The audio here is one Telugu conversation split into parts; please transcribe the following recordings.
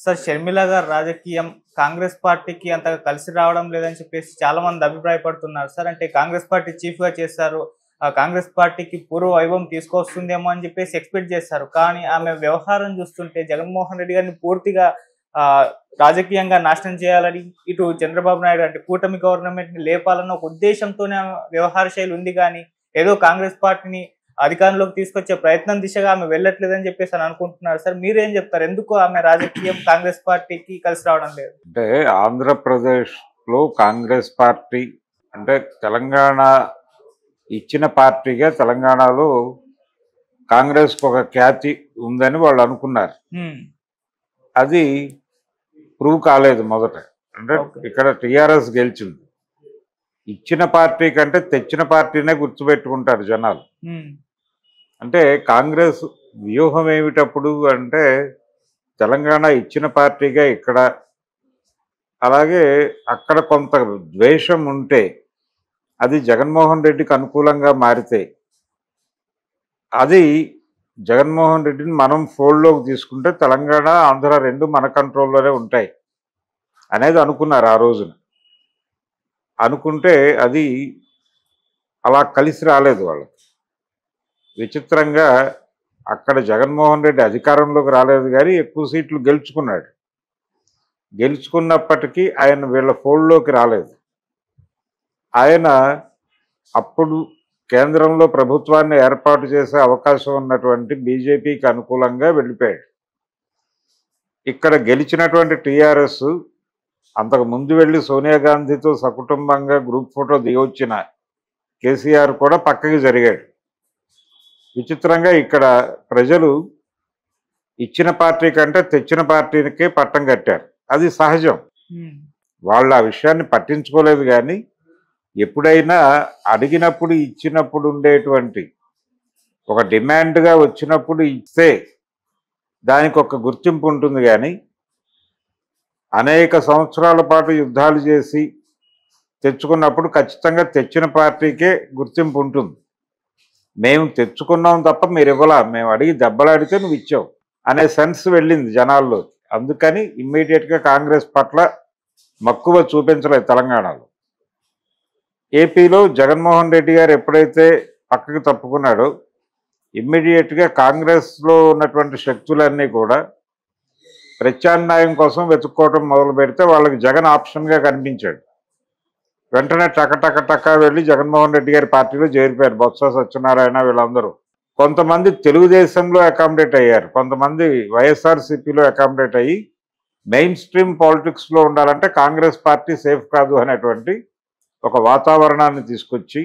సార్ షర్మిల గారు రాజకీయం కాంగ్రెస్ పార్టీకి అంతగా కలిసి రావడం లేదని చెప్పేసి చాలా మంది అభిప్రాయపడుతున్నారు సార్. అంటే కాంగ్రెస్ పార్టీ చీఫ్‌గా చేశారు. కాంగ్రెస్ పార్టీకి పూర్వ వైభవం తీసుకొస్తుందేమో అని చెప్పేసి ఎక్స్‌పెక్ట్ చేశారు. కానీ ఆమె వ్యవహారం చూస్తుంటే జగన్మోహన్ రెడ్డి గారిని పూర్తిగా రాజకీయంగా నాశనం చేయాలని ఇటు చంద్రబాబు నాయుడు అంటే కూటమి గవర్నమెంట్‌ని లేపాలన్న ఒక ఉద్దేశంతోనే ఆమె వ్యవహార శైలి ఉంది గానీ, ఏదో కాంగ్రెస్ పార్టీని అధికారంలోకి తీసుకొచ్చే ప్రయత్నం దిశగా ఆమె వెళ్ళట్లేదని చెప్పేసి అని అనుకుంటున్నారు సార్. మీరేం చెప్తారు? ఎందుకు ఆమె రాజకీయం కాంగ్రెస్ పార్టీకి కలిసి రావడం లేదు? అంటే ఆంధ్రప్రదేశ్‌లో కాంగ్రెస్ పార్టీ అంటే తెలంగాణ ఇచ్చిన పార్టీగా తెలంగాణలో కాంగ్రెస్‌కి ఒక ఖ్యాతి ఉందని వాళ్ళు అనుకున్నారు. అది ప్రూవ్ కాలేదు మొదట. అంటే ఇక్కడ టీఆర్ఎస్ గెలిచింది. ఇచ్చిన పార్టీ కంటే తెచ్చిన పార్టీనే గుర్తుపెట్టుకుంటారు జనాలు. అంటే కాంగ్రెస్ వ్యూహం ఏమిటప్పుడు అంటే తెలంగాణ ఇచ్చిన పార్టీగా ఇక్కడ, అలాగే అక్కడ కొంత ద్వేషం ఉంటే అది జగన్మోహన్ రెడ్డికి అనుకూలంగా మారితే అది జగన్మోహన్ రెడ్డిని మనం ఫోల్డ్లోకి తీసుకుంటే తెలంగాణ ఆంధ్ర రెండు మన కంట్రోల్లోనే ఉంటాయి అనేది అనుకున్నారు ఆ రోజున. అనుకుంటే అది అలా కలిసి రాలేదు వాళ్ళకి. విచిత్రంగా అక్కడ జగన్మోహన్ రెడ్డి అధికారంలోకి రాలేదు కానీ ఎక్కువ సీట్లు గెలుచుకున్నాడు. గెలుచుకున్నప్పటికీ ఆయన వీళ్ళ ఫోల్డ్లోకి రాలేదు. ఆయన అప్పుడు కేంద్రంలో ప్రభుత్వాన్ని ఏర్పాటు చేసే అవకాశం ఉన్నటువంటి బీజేపీకి అనుకూలంగా వెళ్ళిపోయాడు. ఇక్కడ గెలిచినటువంటి టీఆర్ఎస్ అంతకు ముందు వెళ్ళి సోనియా గాంధీతో సకుటుంబంగా గ్రూప్ ఫోటో దిగొచ్చిన కేసీఆర్ కూడా పక్కకి జరిగాడు. విచిత్రంగా ఇక్కడ ప్రజలు ఇచ్చిన పార్టీ కంటే తెచ్చిన పార్టీకే పట్టం కట్టారు. అది సహజం. వాళ్ళు ఆ విషయాన్ని పట్టించుకోలేదు. కానీ ఎప్పుడైనా అడిగినప్పుడు ఇచ్చినప్పుడు ఉండేటువంటి ఒక డిమాండ్గా వచ్చినప్పుడు ఇస్తే దానికి ఒక గుర్తింపు ఉంటుంది. కానీ అనేక సంవత్సరాల పాటు యుద్ధాలు చేసి తెచ్చుకున్నప్పుడు ఖచ్చితంగా తెచ్చిన పార్టీకే గుర్తింపు ఉంటుంది. మేము తెచ్చుకున్నాం తప్ప మీరు ఇవ్వలా, మేము అడిగి దెబ్బలాడితే నువ్వు ఇచ్చావు అనే సెన్స్ వెళ్ళింది జనాల్లో. అందుకని ఇమ్మీడియట్గా కాంగ్రెస్ పట్ల మక్కువ చూపించలేదు తెలంగాణలో. ఏపీలో జగన్మోహన్ రెడ్డి గారు ఎప్పుడైతే పక్కకు తప్పుకున్నాడో ఇమ్మీడియట్గా కాంగ్రెస్లో ఉన్నటువంటి శక్తులన్నీ కూడా ప్రత్యామ్నాయం కోసం వెతుక్కోవటం మొదలు పెడితే వాళ్ళకి జగన్ ఆప్షన్గా కనిపించాడు. వెంటనే టక వెళ్ళి జగన్మోహన్ రెడ్డి గారి పార్టీలో చేరిపోయారు. బొత్స సత్యనారాయణ వీళ్ళందరూ. కొంతమంది తెలుగుదేశంలో అకామిడేట్ అయ్యారు, కొంతమంది వైఎస్ఆర్సీపీలో అకామిడేట్ అయ్యి మెయిన్ స్ట్రీమ్ పాలిటిక్స్లో ఉండాలంటే కాంగ్రెస్ పార్టీ సేఫ్ కాదు అనేటువంటి ఒక వాతావరణాన్ని తీసుకొచ్చి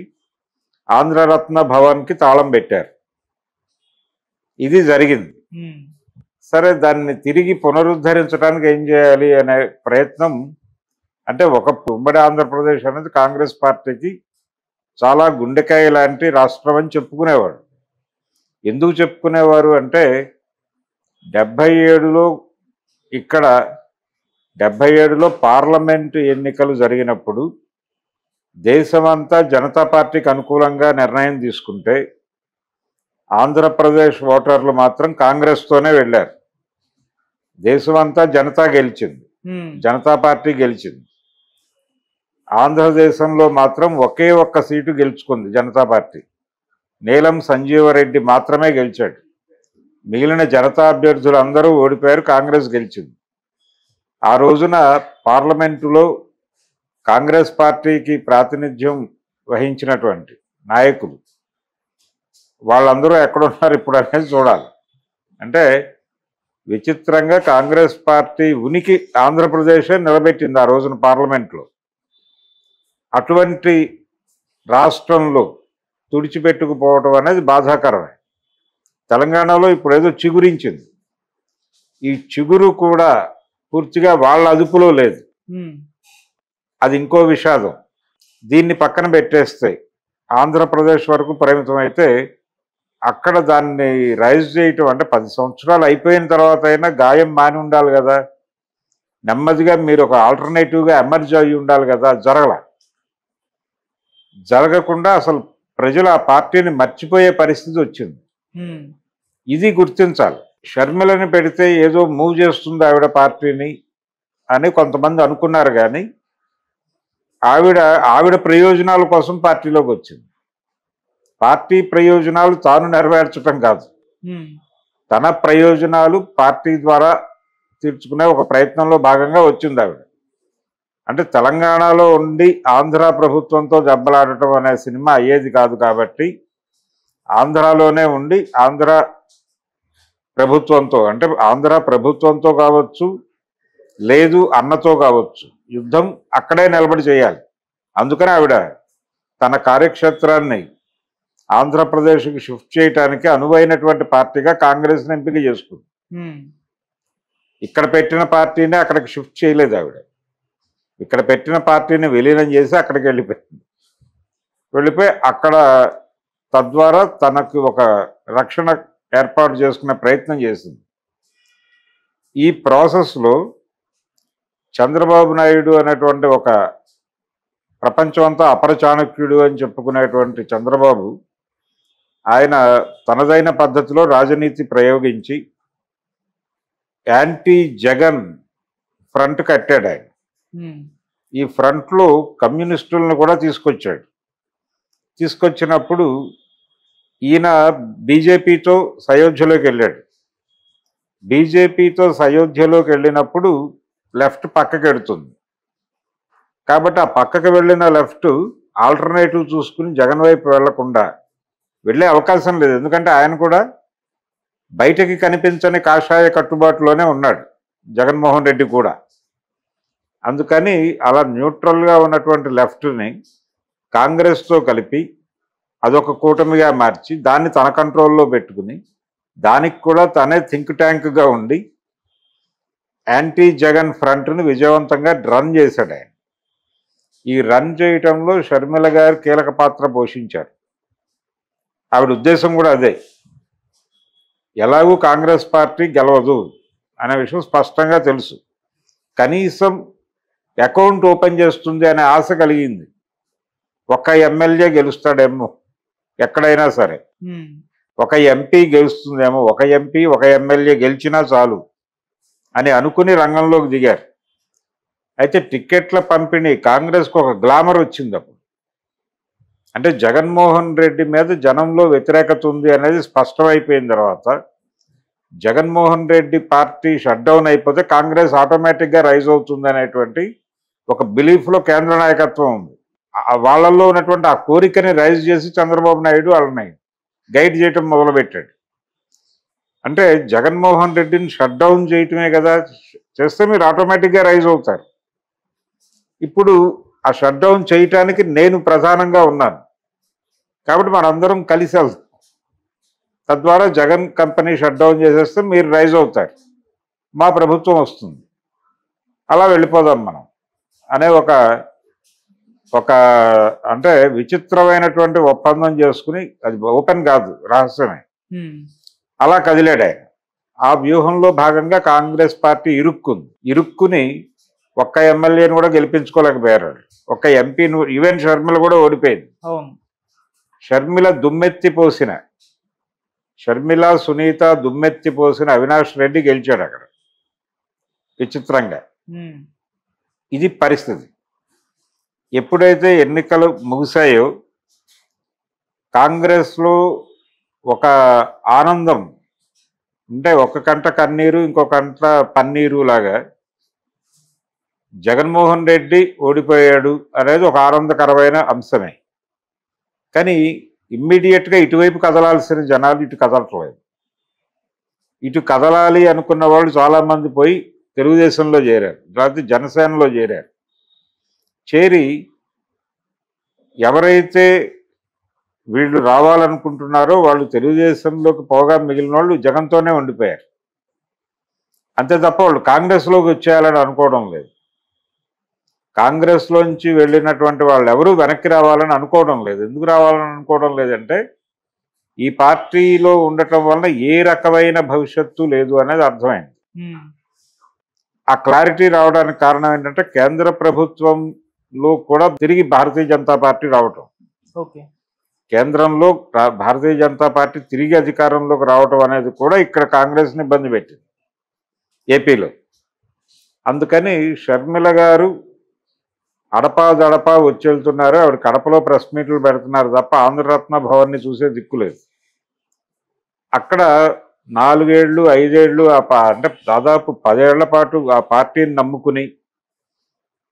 ఆంధ్రరత్న భవన్కి తాళం పెట్టారు. ఇది జరిగింది. సరే, దాన్ని తిరిగి పునరుద్ధరించడానికి ఏం చేయాలి అనే ప్రయత్నం. అంటే ఒక ఉమ్మడి ఆంధ్రప్రదేశ్ అనేది కాంగ్రెస్ పార్టీకి చాలా గుండెకాయ లాంటి రాష్ట్రం అని చెప్పుకునేవాడు. ఎందుకు చెప్పుకునేవారు అంటే 77లో ఇక్కడ 77లో పార్లమెంటు ఎన్నికలు జరిగినప్పుడు దేశమంతా జనతా పార్టీకి అనుకూలంగా నిర్ణయం తీసుకుంటే ఆంధ్రప్రదేశ్ ఓటర్లు మాత్రం కాంగ్రెస్తోనే వెళ్ళారు. దేశమంతా జనతా గెలిచింది, జనతా పార్టీ గెలిచింది. ఆంధ్రదేశంలో మాత్రం ఒకే ఒక్క సీటు గెలుచుకుంది జనతా పార్టీ. నీలం సంజీవరెడ్డి మాత్రమే గెలిచాడు. మిగిలిన జనతా అభ్యర్థులు అందరూ ఓడిపోయారు, కాంగ్రెస్ గెలిచింది. ఆ రోజున పార్లమెంటులో కాంగ్రెస్ పార్టీకి ప్రాతినిధ్యం వహించినటువంటి నాయకులు వాళ్ళందరూ ఎక్కడున్నారు ఇప్పుడు అనేది చూడాలి. అంటే విచిత్రంగా కాంగ్రెస్ పార్టీ ఉనికి ఆంధ్రప్రదేశే నిలబెట్టింది ఆ రోజున పార్లమెంట్లో. అటువంటి రాష్ట్రంలో తుడిచిపెట్టుకుపోవటం అనేది బాధాకరమే. తెలంగాణలో ఇప్పుడు ఏదో చిగురించింది. ఈ చిగురు కూడా పూర్తిగా వాళ్ళ అదుపులో లేదు. అది ఇంకో విషాదం. దీన్ని పక్కన పెట్టేస్తే ఆంధ్రప్రదేశ్ వరకు పరిమితం అయితే అక్కడ దాన్ని రైజ్ చేయటం అంటే 10 సంవత్సరాలు అయిపోయిన తర్వాత అయినా గాయం మాని ఉండాలి కదా. నెమ్మదిగా మీరు ఒక ఆల్టర్నేటివ్గా ఎమర్జ్ అయ్యి ఉండాలి కదా. జరగకుండా అసలు ప్రజలు ఆ పార్టీని మర్చిపోయే పరిస్థితి వచ్చింది. ఇది గుర్తించాలి. షర్మిలని పెడితే ఏదో మూవ్ చేస్తుంది ఆవిడ పార్టీని అని కొంతమంది అనుకున్నారు. కానీ ఆవిడ ఆవిడ ప్రయోజనాల కోసం పార్టీలోకి వచ్చింది. పార్టీ ప్రయోజనాలు తాను నెరవేర్చడం కాదు, తన ప్రయోజనాలు పార్టీ ద్వారా తీర్చుకునే ఒక ప్రయత్నంలో భాగంగా వచ్చింది ఆవిడ. అంటే తెలంగాణలో ఉండి ఆంధ్ర ప్రభుత్వంతో దెబ్బలాడటం అనే సినిమా అయ్యేది కాదు కాబట్టి ఆంధ్రాలోనే ఉండి ఆంధ్ర ప్రభుత్వంతో, అంటే ఆంధ్ర ప్రభుత్వంతో కావచ్చు, లేదు అన్నతో కావచ్చు, యుద్ధం అక్కడే నిలబడి చేయాలి. అందుకని ఆవిడ తన కార్యక్షేత్రాన్ని ఆంధ్రప్రదేశ్కి షిఫ్ట్ చేయడానికి అనువైనటువంటి పార్టీగా కాంగ్రెస్ని ఎంపిక చేసుకుంది. ఇక్కడ పెట్టిన పార్టీని అక్కడికి షిఫ్ట్ చేయలేదు ఆవిడ. ఇక్కడ పెట్టిన పార్టీని విలీనం చేసి అక్కడికి వెళ్ళిపోయి అక్కడ తద్వారా తనకు ఒక రక్షణ ఏర్పాటు చేసుకునే ప్రయత్నం చేసింది. ఈ ప్రాసెస్లో చంద్రబాబు నాయుడు అనేటువంటి ఒక ప్రపంచం అంతా అపరచాణక్యుడు అని చెప్పుకునేటువంటి చంద్రబాబు, ఆయన తనదైన పద్ధతిలో రాజనీతి ప్రయోగించి యాంటీ జగన్ ఫ్రంట్ కట్టాడు ఆయన. ఈ ఫ్రంట్లో కమ్యూనిస్టులను కూడా తీసుకొచ్చినప్పుడు ఈయన బీజేపీతో సయోధ్యలోకి వెళ్ళాడు. బీజేపీతో సయోధ్యలోకి వెళ్ళినప్పుడు లెఫ్ట్ పక్కకి వెడుతుంది కాబట్టి ఆ పక్కకి వెళ్ళిన లెఫ్ట్ ఆల్టర్నేటివ్ చూసుకుని జగన్ వైపు వెళ్లకుండా వెళ్ళే అవకాశం లేదు. ఎందుకంటే ఆయన కూడా బయటకి కనిపించని కాషాయ కట్టుబాటులోనే ఉన్నాడు, జగన్మోహన్ రెడ్డి కూడా. అందుకని అలా న్యూట్రల్గా ఉన్నటువంటి లెఫ్ట్ని కాంగ్రెస్తో కలిపి అదొక కూటమిగా మార్చి దాన్ని తన కంట్రోల్లో పెట్టుకుని దానికి కూడా తనే థింక్ ట్యాంక్గా ఉండి యాంటీ జగన్ ఫ్రంట్ని విజయవంతంగా రన్ చేశాడు ఆయన. ఈ రన్ చేయటంలో షర్మిల గారు కీలక పాత్ర పోషించారు. ఆవిడ ఉద్దేశం కూడా అదే, ఎలాగూ కాంగ్రెస్ పార్టీ గెలవదు అనే విషయం స్పష్టంగా తెలుసు. కనీసం అకౌంట్ ఓపెన్ చేస్తుంది అనే ఆశ కలిగింది. ఒక ఎమ్మెల్యే గెలుస్తాడేమో ఎక్కడైనా సరే, ఒక ఎంపీ గెలుస్తుందేమో, ఒక ఎంపీ ఒక ఎమ్మెల్యే గెలిచినా చాలు అని అనుకుని రంగంలోకి దిగారు. అయితే టిక్కెట్ల పంపిణీ కాంగ్రెస్కు ఒక గ్లామర్ వచ్చింది అప్పుడు. అంటే జగన్మోహన్ రెడ్డి మీద జనంలో వ్యతిరేకత ఉంది అనేది స్పష్టమైపోయిన తర్వాత Jaganmohan Reddy party shut down అయిపోతే కాంగ్రెస్ ఆటోమేటిక్గా రైజ్ అవుతుంది అనేటువంటి ఒక బిలీఫ్లో కేంద్ర నాయకత్వం ఉంది. వాళ్ళల్లో ఉన్నటువంటి ఆ కోరికని రైజ్ చేసి చంద్రబాబు నాయుడు వాళ్ళని గైడ్ చేయటం మొదలుపెట్టాడు. అంటే జగన్మోహన్ రెడ్డిని షట్ డౌన్ చేయటమే కదా, చేస్తే మీరు ఆటోమేటిక్గా రైజ్ అవుతారు. ఇప్పుడు ఆ షట్ డౌన్ చేయటానికి నేను ప్రధానంగా ఉన్నాను కాబట్టి మనందరం కలిసి వెళ్తాం, తద్వారా జగన్ కంపెనీ షట్ డౌన్ చేసేస్తే మీరు రైజ్ అవుతారు, మా ప్రభుత్వం వస్తుంది, అలా వెళ్ళిపోదాం మనం అనే ఒక అంటే విచిత్రమైనటువంటి ఒప్పందం చేసుకుని, అది ఓపెన్ కాదు, రహస్యమే, అలా కదిలాడు ఆయన. ఆ వ్యూహంలో భాగంగా కాంగ్రెస్ పార్టీ ఇరుక్కుని ఒక్క ఎమ్మెల్యేని కూడా గెలిపించుకోలేకపోయారు. ఒక్క ఎంపీని, ఈవెన్ షర్మిల కూడా ఓడిపోయింది. షర్మిల సునీత దుమ్మెత్తి పోసిన అవినాష్ రెడ్డి గెలిచాడు అక్కడ విచిత్రంగా. ఇది పరిస్థితి. ఎప్పుడైతే ఎన్నికలు ముగిశాయో కాంగ్రెస్లో ఒక ఆనందం, అంటే ఒక కంట కన్నీరు ఇంకో కంట పన్నీరు లాగా జగన్మోహన్ రెడ్డి ఓడిపోయాడు అనేది ఒక ఆనందకరమైన అంశమే. కానీ ఇమ్మీడియట్గా ఇటువైపు కదలాల్సిన జనాలు ఇటు కదలట్లేదు. ఇటు కదలాలి అనుకున్న వాళ్ళు చాలామంది పోయి తెలుగుదేశంలో చేరారు, లేకపోతే జనసేనలో చేరి ఎవరైతే వీళ్ళు రావాలనుకుంటున్నారో వాళ్ళు తెలుగుదేశంలోకి పోగా మిగిలిన వాళ్ళు జగన్తోనే ఉండిపోయారు. అంతే తప్ప వాళ్ళు కాంగ్రెస్లోకి వచ్చేయాలని అనుకోవడం లేదు. కాంగ్రెస్లోంచి వెళ్ళినటువంటి వాళ్ళు ఎవరూ వెనక్కి రావాలని అనుకోవడం లేదు. ఎందుకు రావాలని అనుకోవడం లేదంటే ఈ పార్టీలో ఉండటం వలన ఏ రకమైన భవిష్యత్తు లేదు అనేది అర్థమైంది. ఆ క్లారిటీ రావడానికి కారణం ఏంటంటే కేంద్ర ప్రభుత్వంలో కూడా తిరిగి భారతీయ జనతా పార్టీ రావటం. కేంద్రంలో భారతీయ జనతా పార్టీ తిరిగి అధికారంలోకి రావటం అనేది కూడా ఇక్కడ కాంగ్రెస్ని ఇబ్బంది పెట్టింది ఏపీలో. అందుకని షర్మిల గారు అడపా వచ్చి వెళ్తున్నారు. ఆవిడ కడపలో ప్రెస్ మీట్లు పెడుతున్నారు తప్ప ఆంధ్రరత్న భవన్ని చూసే దిక్కులేదు. అక్కడ 4 ఏళ్ళు 5 ఏళ్ళు అంటే దాదాపు 10 ఏళ్ల పాటు ఆ పార్టీని నమ్ముకుని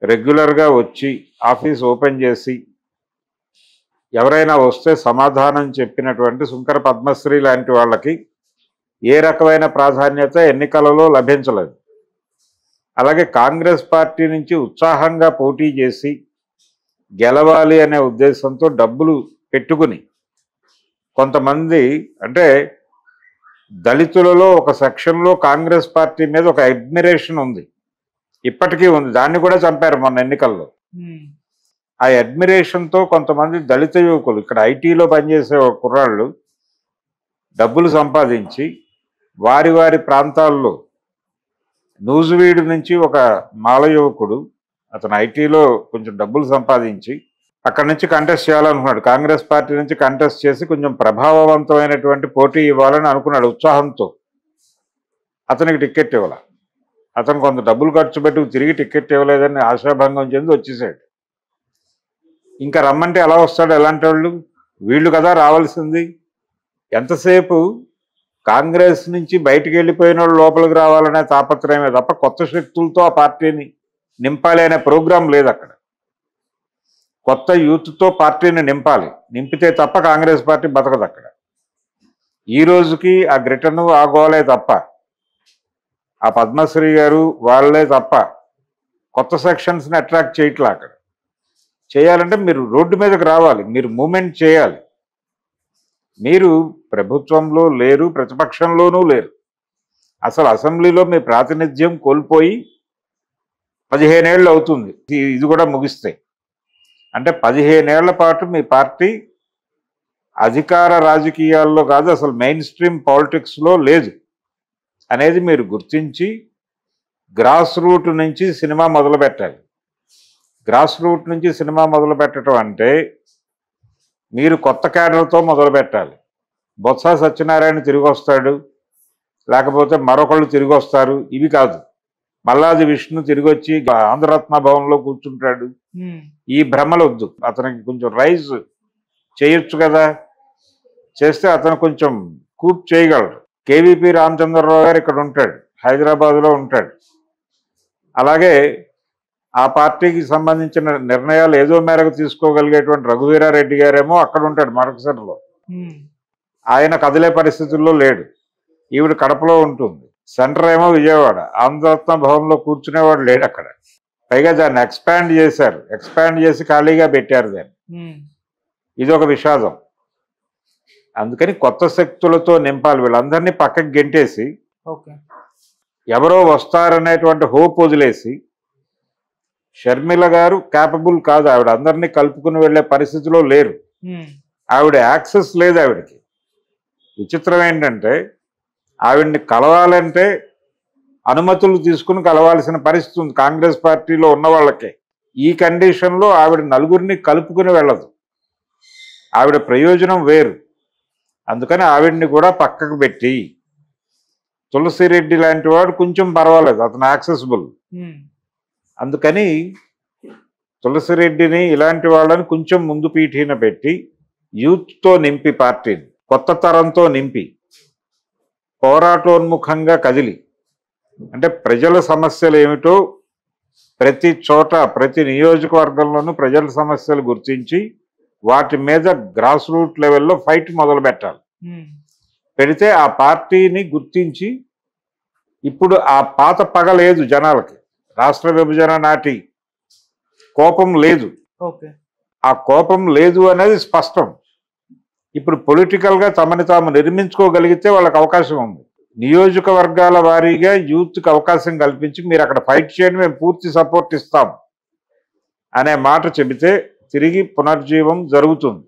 రెగ్యులర్గా వచ్చి ఆఫీస్ ఓపెన్ చేసి ఎవరైనా వస్తే సమాధానం చెప్పినటువంటి శుంకర పద్మశ్రీ లాంటి వాళ్ళకి ఏ రకమైన ప్రాధాన్యత ఎన్నికలలో లభించలేదు. అలాగే కాంగ్రెస్ పార్టీ నుంచి ఉత్సాహంగా పోటీ చేసి గెలవాలి అనే ఉద్దేశంతో డబ్బులు పెట్టుకుని కొంతమంది, అంటే దళితులలో ఒక సెక్షన్లో కాంగ్రెస్ పార్టీ మీద ఒక అడ్మిరేషన్ ఉంది, ఇప్పటికీ ఉంది. దాన్ని కూడా చంపారు మొన్న ఎన్నికల్లో. ఆ అడ్మిరేషన్తో కొంతమంది దళిత యువకులు, ఇక్కడ ఐటీలో పనిచేసే కుర్రాళ్ళు డబ్బులు సంపాదించి వారి వారి ప్రాంతాల్లో, నూజివీడు నుంచి ఒక మాల యువకుడు, అతను ఐటీలో కొంచెం డబ్బులు సంపాదించి అక్కడి నుంచి కంటెస్ట్ చేయాలనుకున్నాడు. కాంగ్రెస్ పార్టీ నుంచి కంటెస్ట్ చేసి కొంచెం ప్రభావవంతమైనటువంటి పోటీ ఇవ్వాలని అనుకున్నాడు ఉత్సాహంతో. అతనికి టికెట్ ఇవ్వాల. అతను కొంత డబ్బులు ఖర్చు పెట్టి తిరిగి టికెట్ ఇవ్వలేదని ఆశాభంగం చెంది వచ్చేసాడు. ఇంకా రమ్మంటే ఎలా వస్తాడు? ఎలాంటి వాళ్ళు? వీళ్ళు కదా రావాల్సింది. ఎంతసేపు కాంగ్రెస్ నుంచి బయటికి వెళ్ళిపోయిన వాళ్ళు లోపలికి రావాలనే తాపత్రయమే తప్ప కొత్త శక్తులతో ఆ పార్టీని నింపాలి అనే ప్రోగ్రాం లేదు అక్కడ. కొత్త యూత్తో పార్టీని నింపాలి, నింపితే తప్ప కాంగ్రెస్ పార్టీ బతకదు అక్కడ. ఈ రోజుకి ఆ గ్రిటను ఆగోలే తప్ప, ఆ పద్మశ్రీ గారు వాళ్ళే తప్ప కొత్త సెక్షన్స్ని అట్రాక్ట్ చేయట్లే. అక్కడ చేయాలంటే మీరు రోడ్డు మీదకి రావాలి, మీరు మూమెంట్ చేయాలి. మీరు ప్రభుత్వంలో లేరు, ప్రతిపక్షంలోనూ లేరు. అసలు అసెంబ్లీలో మీ ప్రాతినిధ్యం కోల్పోయి 15 ఏళ్ళు అవుతుంది. ఇది కూడా ముగిస్తే అంటే 15 ఏళ్ల పాటు మీ పార్టీ అధికార రాజకీయాల్లో కాదు, అసలు మెయిన్ స్ట్రీమ్ పాలిటిక్స్లో లేదు అనేది మీరు గుర్తించి గ్రాస్ రూట్ నుంచి సినిమా మొదలు పెట్టాలి. గ్రాస్ రూట్ నుంచి సినిమా మొదలు పెట్టడం అంటే మీరు కొత్త క్యాడర్తో మొదలు పెట్టాలి. బొత్స సత్యనారాయణ తిరిగి వస్తాడు, లేకపోతే మరొకళ్ళు తిరిగి వస్తారు, ఇవి కాదు. మల్లాది విష్ణు తిరిగి వచ్చి ఆంధ్రరత్న భవన్లో కూర్చుంటాడు, ఈ భ్రమలు వద్దు. అతనికి కొంచెం రైజ్ చేయొచ్చు కదా, చేస్తే అతను కొంచెం కూప్ చేయగలరు. కేవీపీ రామచంద్రరావు గారు ఇక్కడ ఉంటాడు, హైదరాబాద్లో ఉంటాడు. అలాగే ఆ పార్టీకి సంబంధించిన నిర్ణయాలు ఏదో మేరకు తీసుకోగలిగేటువంటి రఘువీరారెడ్డి గారేమో అక్కడ ఉంటాడు మరొకసారిలో. ఆయన కదిలే పరిస్థితుల్లో లేడు. ఈవిడ కడపలో ఉంటుంది, సెంటర్ ఏమో విజయవాడ. ఆంధ్రరత్న భవన్లో కూర్చునేవాడు లేడు అక్కడ. పైగా దాన్ని ఎక్స్పాండ్ చేశారు, ఎక్స్పాండ్ చేసి ఖాళీగా పెట్టారు దాన్ని. ఇది ఒక విషాదం. అందుకని కొత్త శక్తులతో నింపాలి. వీళ్ళందరినీ పక్కకి గెంటేసి ఎవరో వస్తారనేటువంటి హోప్ వదిలేసి, షర్మిల గారు క్యాపబుల్ కాదు, ఆవిడ అందరినీ కలుపుకుని వెళ్లే పరిస్థితిలో లేరు. ఆవిడ యాక్సెస్ లేదు ఆవిడకి. విచిత్రం ఏంటంటే ఆవిడ్ని కలవాలంటే అనుమతులు తీసుకుని కలవాల్సిన పరిస్థితి ఉంది కాంగ్రెస్ పార్టీలో ఉన్న వాళ్ళకే. ఈ కండిషన్లో ఆవిడ నలుగురిని కలుపుకుని వెళ్ళదు. ఆవిడ ప్రయోజనం వేరు. అందుకని ఆవిడ్ని కూడా పక్కకు పెట్టి, తులసిరెడ్డి లాంటి వాడు కొంచెం పర్వాలేదు, అతను యాక్సెసిబుల్. అందుకని తులసిరెడ్డిని ఇలాంటి వాళ్ళని కొంచెం ముందు పీఠీన పెట్టి యూత్తో నింపి, పార్టీని కొత్త తరంతో నింపి, పోరాటోన్ముఖంగా కదిలి, అంటే ప్రజల సమస్యలు ఏమిటో ప్రతి చోట ప్రతి నియోజకవర్గంలోనూ ప్రజల సమస్యలు గుర్తించి వాటి మీద గ్రాస్ రూట్ లెవెల్లో ఫైట్ మొదలు పెట్టాలి. పెడితే ఆ పార్టీని గుర్తించి, ఇప్పుడు ఆ పాత పగ లేదు జనాలకి, రాష్ట్ర విభజన నాటి కోపం లేదు. ఆ కోపం లేదు అనేది స్పష్టం. ఇప్పుడు పొలిటికల్గా తమని తాము నిర్మించుకోగలిగితే వాళ్ళకి అవకాశం ఉంది. నియోజకవర్గాల వారీగా యూత్కి అవకాశం కల్పించి మీరు అక్కడ ఫైట్ చేయండి, మేము పూర్తి సపోర్ట్ ఇస్తాం అనే మాట చెబితే తిరిగి పునర్జీవం జరుగుతుంది.